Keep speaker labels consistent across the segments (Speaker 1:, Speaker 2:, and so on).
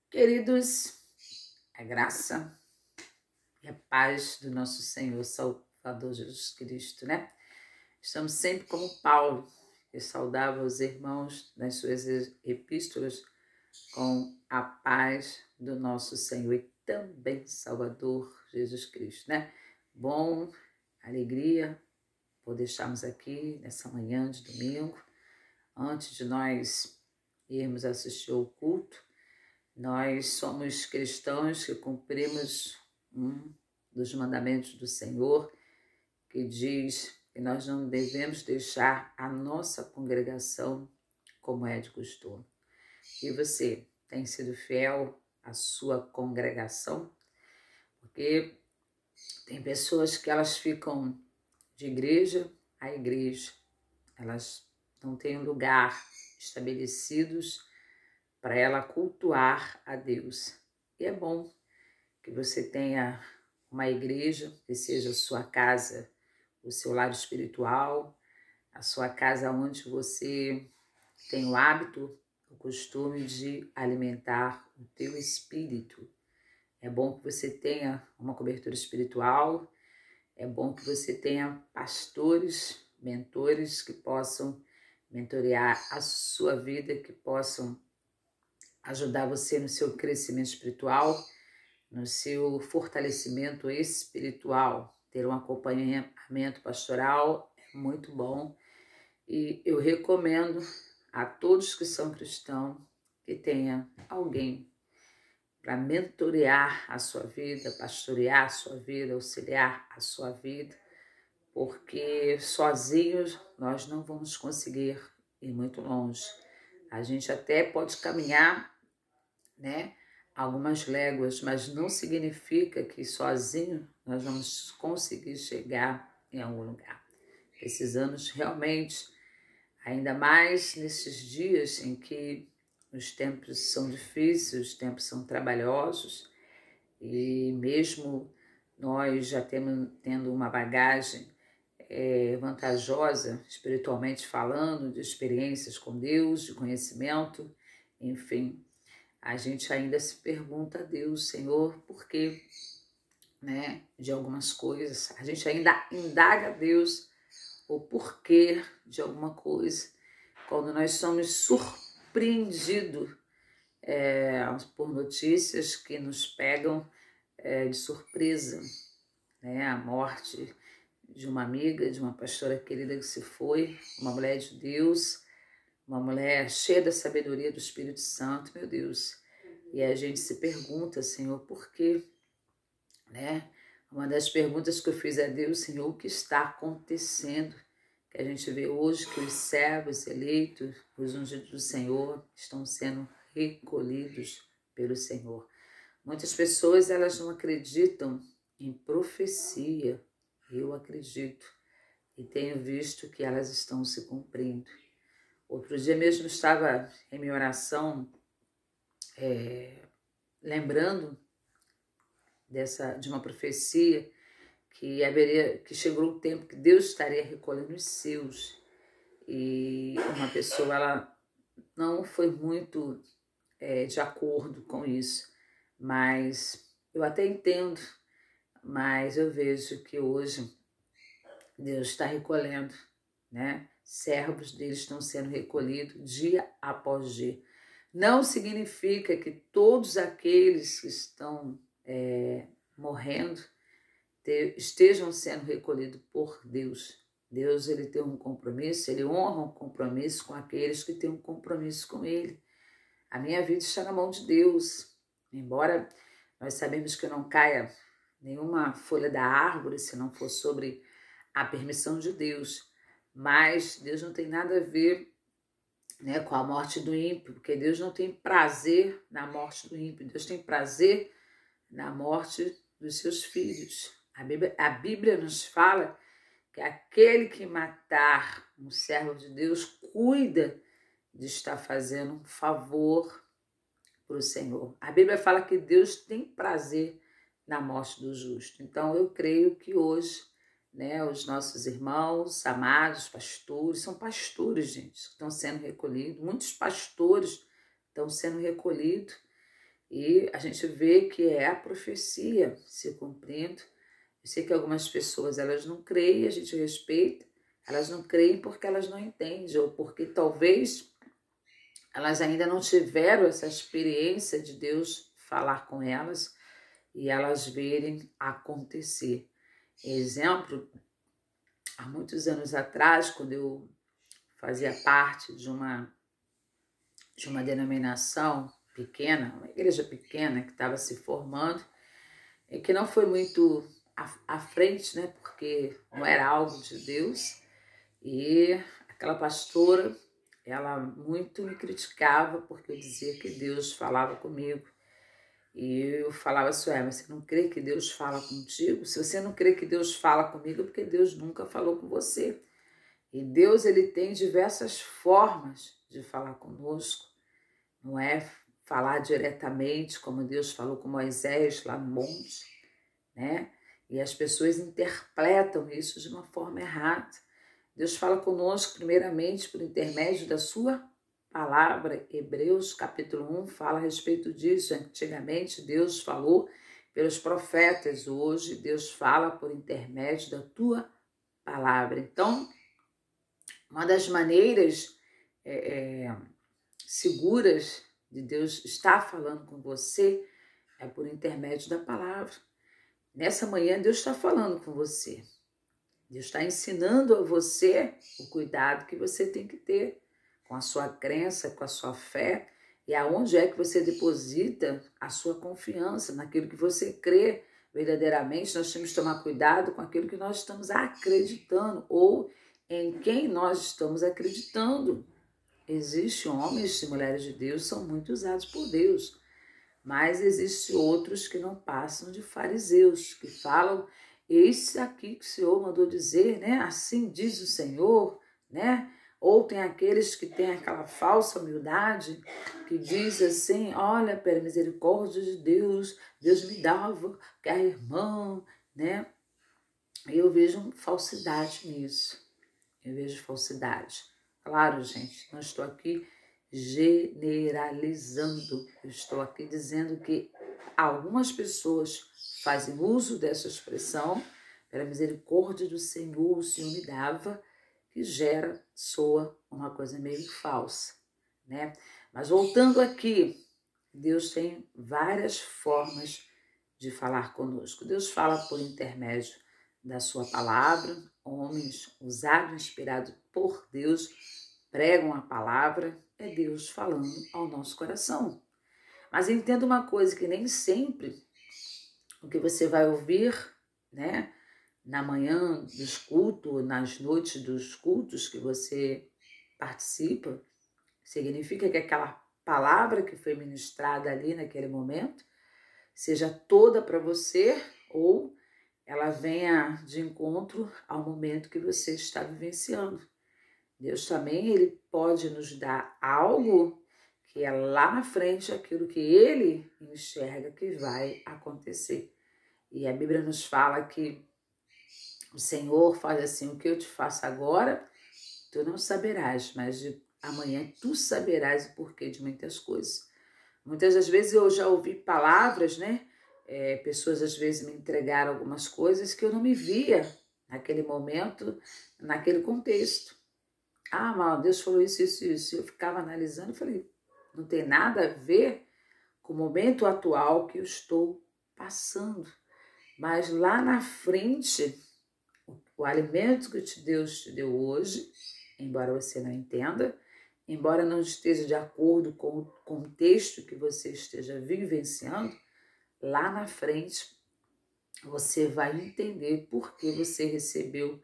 Speaker 1: Queridos, a graça e a paz do nosso Senhor Salvador Jesus Cristo, né? Estamos sempre como Paulo, que saudava os irmãos nas suas epístolas com a paz do nosso Senhor e também Salvador Jesus Cristo, né? Bom, alegria poder estarmos aqui nessa manhã de domingo, antes de nós irmos assistir ao culto. Nós somos cristãos que cumprimos um dos mandamentos do Senhor, que diz que nós não devemos deixar a nossa congregação como é de costume. E você tem sido fiel à sua congregação? Porque tem pessoas que elas ficam de igreja a igreja, elas não têm lugar estabelecidos para ela cultuar a Deus. E é bom que você tenha uma igreja, que seja a sua casa, o seu lar espiritual, a sua casa onde você tem o hábito, o costume de alimentar o teu espírito. É bom que você tenha uma cobertura espiritual, é bom que você tenha pastores, mentores que possam mentorear a sua vida, que possam ajudar você no seu crescimento espiritual, no seu fortalecimento espiritual. Ter um acompanhamento pastoral é muito bom e eu recomendo a todos que são cristãos que tenha alguém para mentorear a sua vida, pastorear a sua vida, auxiliar a sua vida, porque sozinhos nós não vamos conseguir ir muito longe. A gente até pode caminhar, né, algumas léguas, mas não significa que sozinho nós vamos conseguir chegar em algum lugar. Precisamos realmente, ainda mais nesses dias em que os tempos são difíceis, os tempos são trabalhosos, e mesmo nós já tendo uma bagagem vantajosa, espiritualmente falando, de experiências com Deus, de conhecimento, enfim, a gente ainda se pergunta a Deus, Senhor, por quê, né, de algumas coisas. A gente ainda indaga a Deus o porquê de alguma coisa. Quando nós somos surpreendidos por notícias que nos pegam de surpresa, né, a morte de uma amiga, de uma pastora querida que se foi, uma mulher de Deus, uma mulher cheia da sabedoria do Espírito Santo, meu Deus. E a gente se pergunta, Senhor, por quê? Né? Uma das perguntas que eu fiz a Deus, Senhor, o que está acontecendo? Que a gente vê hoje que os servos eleitos, os ungidos do Senhor, estão sendo recolhidos pelo Senhor. Muitas pessoas, elas não acreditam em profecia. Eu acredito e tenho visto que elas estão se cumprindo. Outro dia mesmo eu estava em minha oração lembrando de uma profecia que chegou o tempo que Deus estaria recolhendo os seus. E uma pessoa, ela não foi muito de acordo com isso, mas eu até entendo, mas eu vejo que hoje Deus está recolhendo, né? Servos deles estão sendo recolhidos dia após dia. Não significa que todos aqueles que estão morrendo estejam sendo recolhidos por Deus. Deus, ele tem um compromisso, ele honra um compromisso com aqueles que têm um compromisso com ele. A minha vida está na mão de Deus. Embora nós sabemos que não caia nenhuma folha da árvore se não for sobre a permissão de Deus. Mas Deus não tem nada a ver, né, com a morte do ímpio, porque Deus não tem prazer na morte do ímpio. Deus tem prazer na morte dos seus filhos. A Bíblia nos fala que aquele que matar um servo de Deus cuida de estar fazendo um favor para o Senhor. A Bíblia fala que Deus tem prazer na morte do justo. Então eu creio que hoje, né, os nossos irmãos amados, pastores, são pastores, gente, que estão sendo recolhidos. Muitos pastores estão sendo recolhidos, E a gente vê que é a profecia se cumprindo. Eu sei que algumas pessoas elas não creem, a gente respeita, elas não creem porque elas não entendem, ou porque talvez elas ainda não tiveram essa experiência de Deus falar com elas e elas verem acontecer. Exemplo, há muitos anos atrás, quando eu fazia parte de uma denominação pequena, uma igreja pequena que estava se formando, e que não foi muito à frente, né? Porque não era algo de Deus. E aquela pastora, ela muito me criticava porque eu dizia que Deus falava comigo. E eu falava assim, você não crê que Deus fala contigo? Se você não crê que Deus fala comigo, é porque Deus nunca falou com você. E Deus, ele tem diversas formas de falar conosco. Não é falar diretamente, como Deus falou com Moisés lá no monte, né? E as pessoas interpretam isso de uma forma errada. Deus fala conosco primeiramente por intermédio da sua palavra. Hebreus capítulo 1 fala a respeito disso. Antigamente Deus falou pelos profetas, hoje Deus fala por intermédio da tua palavra. Então, uma das maneiras seguras de Deus estar falando com você é por intermédio da palavra. Nessa manhã Deus está falando com você. Deus está ensinando a você o cuidado que você tem que ter com a sua crença, com a sua fé, e aonde é que você deposita a sua confiança, naquilo que você crê verdadeiramente. Nós temos que tomar cuidado com aquilo que nós estamos acreditando ou em quem nós estamos acreditando. Existem homens e mulheres de Deus que são muito usados por Deus, mas existem outros que não passam de fariseus, que falam, eis aqui que o Senhor mandou dizer, né? Assim diz o Senhor, né? Ou tem aqueles que têm aquela falsa humildade, que diz assim, olha, pela misericórdia de Deus, Deus me dava, que a irmã, né? Eu vejo falsidade nisso, eu vejo falsidade. Claro, gente, não estou aqui generalizando, eu estou aqui dizendo que algumas pessoas fazem uso dessa expressão, pela misericórdia do Senhor, o Senhor me dava, que soa uma coisa meio falsa, né? Mas voltando aqui, Deus tem várias formas de falar conosco. Deus fala por intermédio da sua palavra, homens usados, inspirados por Deus, pregam a palavra, é Deus falando ao nosso coração. Mas entenda uma coisa, que nem sempre o que você vai ouvir, né, na manhã dos cultos, nas noites dos cultos que você participa, significa que aquela palavra que foi ministrada ali naquele momento seja toda para você ou ela venha de encontro ao momento que você está vivenciando. Deus também, ele pode nos dar algo que é lá na frente aquilo que ele enxerga que vai acontecer. E a Bíblia nos fala que o Senhor faz assim, o que eu te faço agora, tu não saberás, mas de amanhã tu saberás o porquê de muitas coisas. Muitas das vezes eu já ouvi palavras, né? Pessoas às vezes me entregaram algumas coisas que eu não me via naquele momento, naquele contexto. Ah, mas Deus falou isso, isso, isso. Eu ficava analisando e falei, não tem nada a ver com o momento atual que eu estou passando. Mas lá na frente, o alimento que Deus te deu hoje, embora você não entenda, embora não esteja de acordo com o contexto que você esteja vivenciando, lá na frente você vai entender por que você recebeu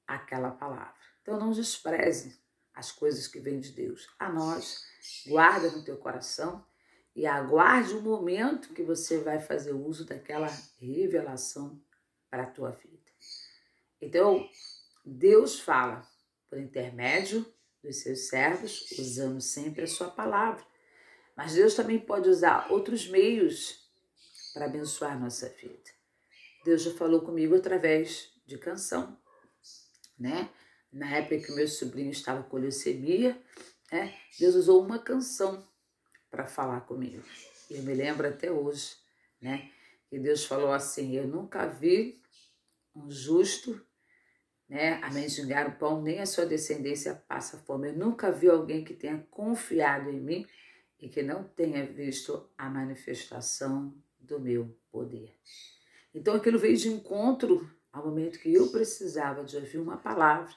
Speaker 1: aquela palavra. Então não despreze as coisas que vêm de Deus. A nós, guarda no teu coração e aguarde o momento que você vai fazer uso daquela revelação para a tua vida. Então, Deus fala por intermédio dos seus servos, usando sempre a sua palavra. Mas Deus também pode usar outros meios para abençoar a nossa vida. Deus já falou comigo através de canção, né? Na época que meu sobrinho estava com leucemia, né? Deus usou uma canção para falar comigo. Eu me lembro até hoje, né? Que Deus falou assim, eu nunca vi um justo, né, a mendigar o pão, nem a sua descendência passa fome. Eu nunca vi alguém que tenha confiado em mim e que não tenha visto a manifestação do meu poder. Então aquilo veio de encontro ao momento que eu precisava de ouvir uma palavra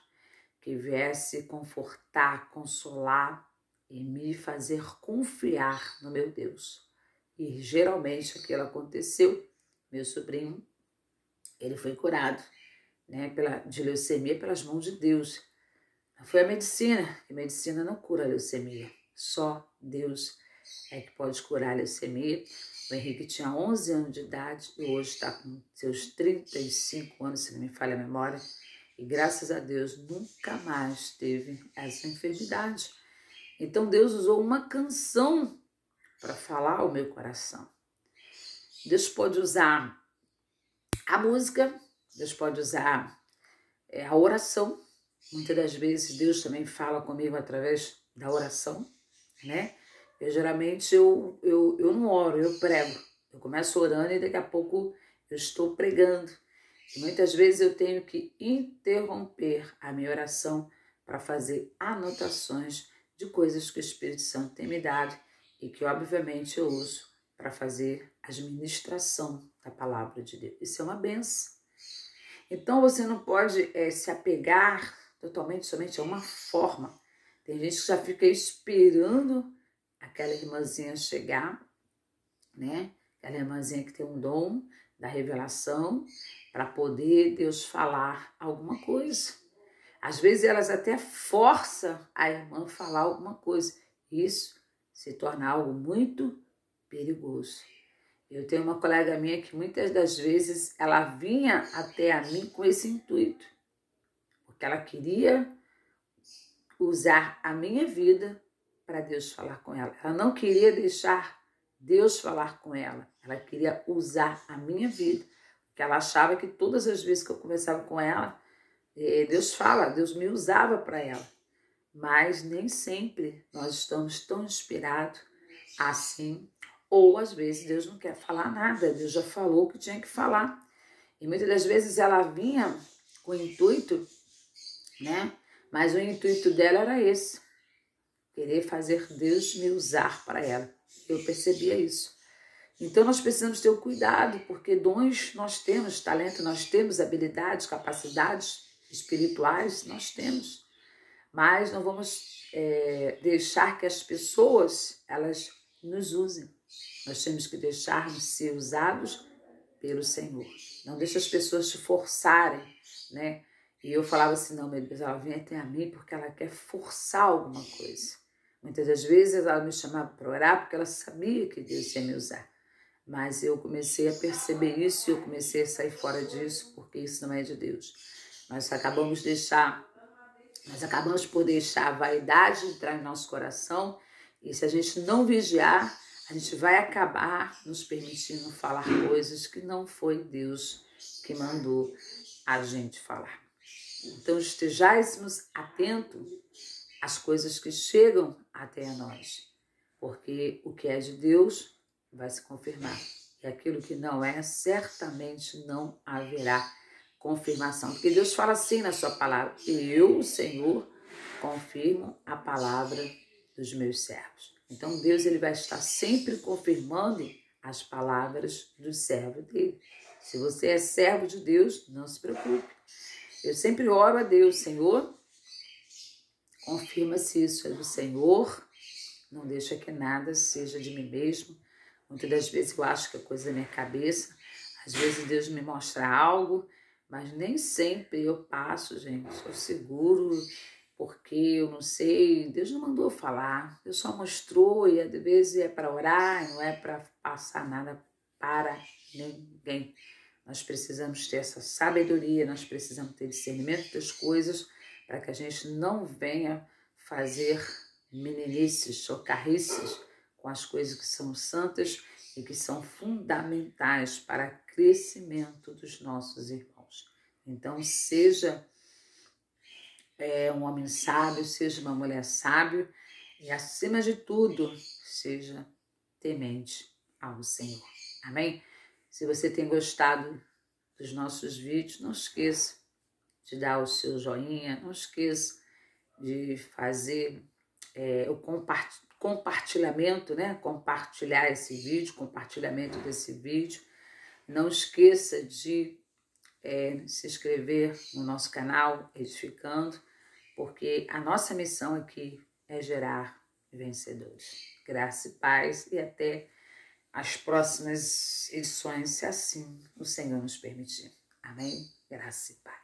Speaker 1: que viesse confortar, consolar e me fazer confiar no meu Deus. E geralmente aquilo aconteceu. Meu sobrinho, ele foi curado, né, de leucemia pelas mãos de Deus. Não foi a medicina, que a medicina não cura a leucemia. Só Deus é que pode curar a leucemia. O Henrique tinha 11 anos de idade e hoje está com seus 35 anos, se não me falha a memória. E graças a Deus nunca mais teve essa enfermidade. Então Deus usou uma canção para falar ao meu coração. Deus pode usar a música, Deus pode usar a oração. Muitas das vezes Deus também fala comigo através da oração, né? Geralmente eu não oro, eu prego. Eu começo orando e daqui a pouco eu estou pregando. E muitas vezes eu tenho que interromper a minha oração para fazer anotações de coisas que o Espírito Santo tem me dado e que obviamente eu uso para fazer a administração da palavra de Deus. Isso é uma benção. Então você não pode se apegar totalmente somente a uma forma. Tem gente que já fica esperando aquela irmãzinha chegar, né? Aquela irmãzinha que tem um dom da revelação para poder Deus falar alguma coisa. Às vezes elas até forçam a irmã a falar alguma coisa. Isso se torna algo muito perigoso. Eu tenho uma colega minha que muitas das vezes ela vinha até a mim com esse intuito, porque ela queria usar a minha vida para Deus falar com ela. Ela não queria deixar Deus falar com ela. Ela queria usar a minha vida, porque ela achava que todas as vezes que eu conversava com ela, Deus me usava para ela. Mas nem sempre nós estamos tão inspirados assim. Ou às vezes Deus não quer falar nada, Deus já falou o que tinha que falar. E muitas das vezes ela vinha com o intuito, né? Mas o intuito dela era esse, querer fazer Deus me usar para ela. Eu percebia isso. Então nós precisamos ter o cuidado, porque dons nós temos, talento nós temos, habilidades, capacidades espirituais nós temos. Mas não vamos deixar que as pessoas elas nos usem. Nós temos que deixar-nos ser usados pelo Senhor. Não deixa as pessoas te forçarem, né? E eu falava assim, não, meu Deus, ela vem até a mim porque ela quer forçar alguma coisa. Muitas das vezes ela me chamava para orar porque ela sabia que Deus ia me usar. Mas eu comecei a perceber isso e eu comecei a sair fora disso porque isso não é de Deus. Nós acabamos por deixar a vaidade entrar em nosso coração e se a gente não vigiar, a gente vai acabar nos permitindo falar coisas que não foi Deus que mandou a gente falar. Então estejamos atentos às coisas que chegam até nós, porque o que é de Deus vai se confirmar. E aquilo que não é, certamente não haverá confirmação. Porque Deus fala assim na sua palavra, eu, o Senhor, confirmo a palavra dos meus servos. Então Deus ele vai estar sempre confirmando as palavras do servo dele. Se você é servo de Deus, não se preocupe. Eu sempre oro a Deus, Senhor, confirma se isso é do Senhor, não deixa que nada seja de mim mesmo. Muitas das vezes eu acho que é coisa da minha cabeça, às vezes Deus me mostra algo, mas nem sempre eu passo, gente, eu seguro, porque eu não sei, Deus não mandou falar, Deus só mostrou e às vezes é para orar, não é para passar nada para ninguém. Nós precisamos ter essa sabedoria, nós precisamos ter discernimento das coisas para que a gente não venha fazer meninices, chocarrices com as coisas que são santas e que são fundamentais para o crescimento dos nossos irmãos. Então, seja um homem sábio, seja uma mulher sábia e, acima de tudo, seja temente ao Senhor. Amém? Se você tem gostado dos nossos vídeos, não esqueça de dar o seu joinha, não esqueça de fazer o compartilhamento, né? Compartilhar esse vídeo, compartilhamento desse vídeo. Não esqueça de se inscrever no nosso canal Edificando, porque a nossa missão aqui é gerar vencedores. Graça e paz e até as próximas edições, se assim o Senhor nos permitir. Amém? Graça e paz.